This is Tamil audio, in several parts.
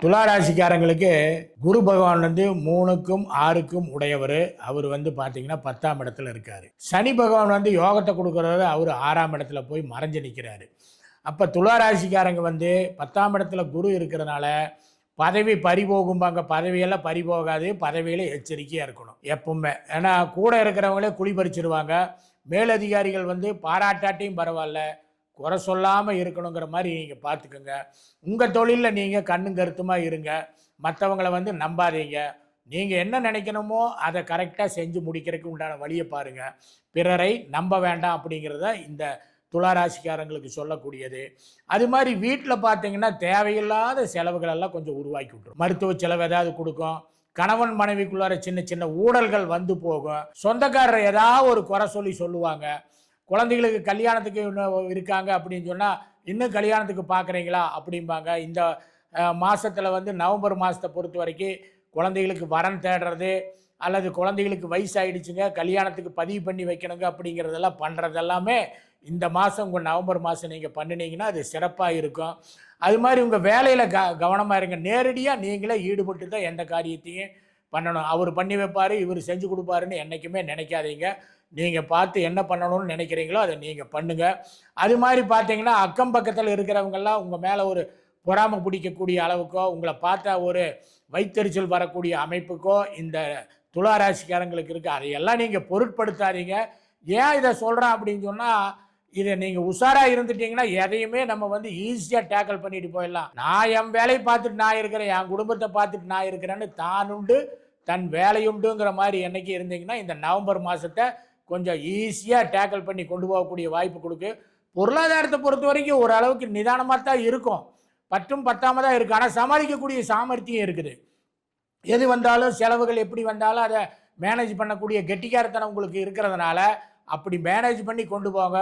துலா ராசிக்காரங்களுக்கு குரு பகவான் வந்து 3க்கும் 6க்கும் உடையவர். அவர் வந்து பார்த்தீங்கன்னா 10ஆம் இடத்துல இருக்காரு. சனி பகவான் வந்து யோகத்தை கொடுக்குறவர், அவர் 6ஆம் இடத்துல போய் மறைஞ்சு நிற்கிறாரு. அப்போ துலா ராசிக்காரங்க வந்து 10ஆம் இடத்துல குரு இருக்கிறதுனால பதவி பறிபோகும்பாங்க. பதவியெல்லாம் பறிபோகாது. பதவியில் எச்சரிக்கையாக இருக்கணும் எப்பவுமே. ஏன்னா கூட இருக்கிறவங்களே குழி பறிச்சிருவாங்க. மேலதிகாரிகள் வந்து பாராட்டாட்டியும் பரவாயில்ல, குறை சொல்லாமல் இருக்கணுங்கிற மாதிரி நீங்கள் பார்த்துக்கோங்க. உங்கள் தொழிலில் நீங்கள் கண்ணும் கருத்துமாக இருங்க. மற்றவங்களை வந்து நம்பாதீங்க. நீங்கள் என்ன நினைக்கணுமோ அதை கரெக்டாக செஞ்சு முடிக்கிறதுக்கு உண்டான வழியை பாருங்கள். பிறரை நம்ப வேண்டாம் அப்படிங்கிறத இந்த துளாராசிக்காரங்களுக்கு சொல்லக்கூடியது. அது மாதிரி வீட்டில் பார்த்தீங்கன்னா தேவையில்லாத செலவுகள் எல்லாம் கொஞ்சம் உருவாக்கி விட்டுரும். மருத்துவ செலவு ஏதாவது கொடுக்கும். கணவன் மனைவிக்குள்ளார சின்ன சின்ன ஊழல்கள் வந்து போகும். சொந்தக்காரர் ஏதாவது ஒரு குறை சொல்லி சொல்லுவாங்க. குழந்தைகளுக்கு கல்யாணத்துக்கு இன்னும் இருக்காங்க அப்படின்னு சொன்னால், இன்னும் கல்யாணத்துக்கு பார்க்குறீங்களா அப்படிம்பாங்க. இந்த மாதத்தில் வந்து நவம்பர் மாதத்தை பொறுத்த வரைக்கும் குழந்தைகளுக்கு வரன் தேடுறது, அல்லது குழந்தைகளுக்கு வயசாகிடுச்சுங்க கல்யாணத்துக்கு பதிவு பண்ணி வைக்கணுங்க அப்படிங்கிறதெல்லாம் பண்ணுறதெல்லாமே இந்த மாதம் உங்கள் நவம்பர் மாதம் நீங்கள் பண்ணினீங்கன்னா அது சிறப்பாக இருக்கும். அது மாதிரி உங்கள் வேலையில் கவனமாக இருங்க. நேரடியாக நீங்களே ஈடுபட்டு தான் எந்த காரியத்தையும் பண்ணணும். அவர் பண்ணி வைப்பார், இவர் செஞ்சு கொடுப்பாருன்னு என்றைக்குமே நினைக்காதீங்க. நீங்கள் பார்த்து என்ன பண்ணணும்னு நினைக்கிறீங்களோ அதை நீங்கள் பண்ணுங்கள். அது மாதிரி பார்த்தீங்கன்னா அக்கம் பக்கத்தில் இருக்கிறவங்கெல்லாம் உங்கள் மேலே ஒரு பொறாமை பிடிக்கக்கூடிய அளவுக்கோ, உங்களை பார்த்தா ஒரு வைத்தறிச்சல் வரக்கூடிய அமைப்புக்கோ இந்த துளாராசிக்காரங்களுக்கு இருக்குது. அதையெல்லாம் நீங்கள் பொருட்படுத்தாதீங்க. ஏன் இதை சொல்கிறேன் அப்படின்னு சொன்னால், இதை நீங்கள் உஷாராக இருந்துட்டீங்கன்னா எதையுமே நம்ம வந்து ஈஸியாக டேக்கிள் பண்ணிட்டு போயிடலாம். நான் என் வேலையை பார்த்துட்டு நான் இருக்கிறேன், என் குடும்பத்தை பார்த்துட்டு நான் இருக்கிறேன்னு தானுண்டு தன் வேலையுண்டுங்கிற மாதிரி என்னைக்கு இருந்தீங்கன்னா இந்த நவம்பர் மாதத்தை கொஞ்சம் ஈஸியாக டேக்கிள் பண்ணி கொண்டு போகக்கூடிய வாய்ப்பு கொடுக்கு. பொருளாதாரத்தை பொறுத்த வரைக்கும் ஓரளவுக்கு நிதானமாக தான் இருக்கும். பற்றும் பத்தாம தான் இருக்குது. ஆனால் சமாளிக்கக்கூடிய சாமர்த்தியம் இருக்குது. எது வந்தாலும் செலவுகள் எப்படி வந்தாலும் அதை மேனேஜ் பண்ணக்கூடிய கெட்டிக்காரத்தனம் உங்களுக்கு இருக்கிறதுனால அப்படி மேனேஜ் பண்ணி கொண்டு போங்க.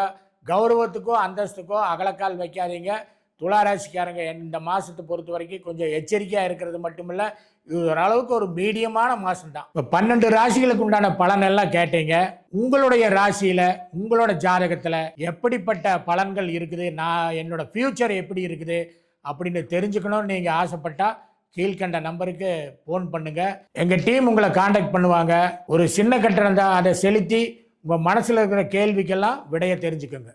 கௌரவத்துக்கோ அந்தஸ்துக்கோ அகலக்கால் வைக்காதீங்க. துளாராசிக்காரங்க இந்த மாதத்தை பொறுத்த வரைக்கும் கொஞ்சம் எச்சரிக்கையாக இருக்கிறது மட்டும் இல்லை, இது ஓரளவுக்கு ஒரு மீடியமான மாதம் தான். இப்போ 12 ராசிகளுக்கு உண்டான பலன் எல்லாம் கேட்டீங்க. உங்களுடைய ராசியில் உங்களோட ஜாதகத்தில் எப்படிப்பட்ட பலன்கள் இருக்குது, நான் என்னோட ஃப்யூச்சர் எப்படி இருக்குது அப்படின்னு தெரிஞ்சுக்கணும்னு நீங்கள் ஆசைப்பட்டால் கீழ்கண்ட நம்பருக்கு ஃபோன் பண்ணுங்கள். எங்கள் டீம் உங்களை காண்டாக்ட் பண்ணுவாங்க. ஒரு சின்ன கட்டணம் தான், அதை செலுத்தி உங்கள் மனசில் இருக்கிற கேள்விக்கெல்லாம் விடையை தெரிஞ்சுக்கோங்க.